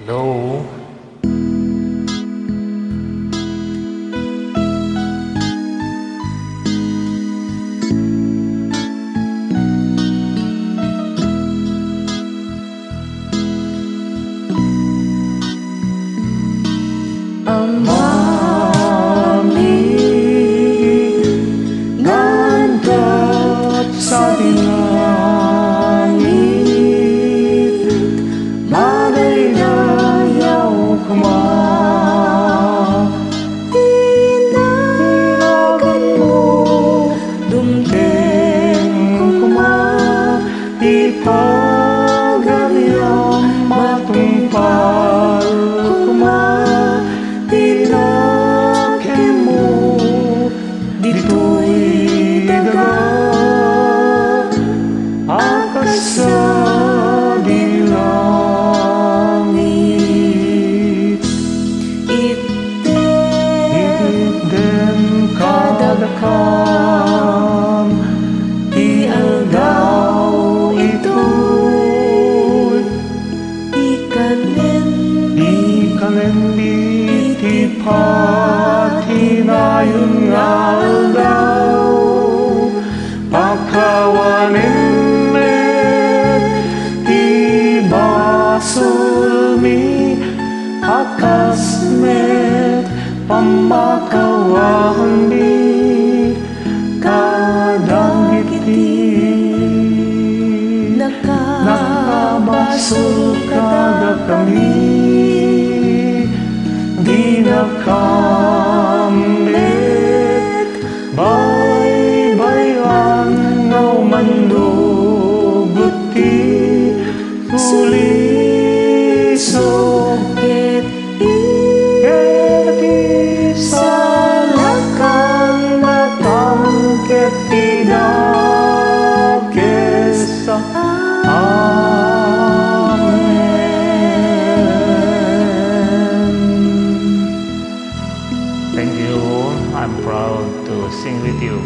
Hello? AMAMI nandot sa langit, malay na yaw kuma. Tinagan mo dumteng kuma, ipagalyang matumpal kuma. Tinakin mo dito'y daga, akas sa dilangit. Itden kadakam, ialdaw ito'y ikanen iti pati na yun nga aldaw, pagkawanin met ti basulmi, akas met pamakawahan mi kadang iti nakabasul kada kami. Di nakamit bay-bayan ngaw mandugot ti suliso ket salakan matang ket tinakesa. Thank you. I'm proud to sing with you.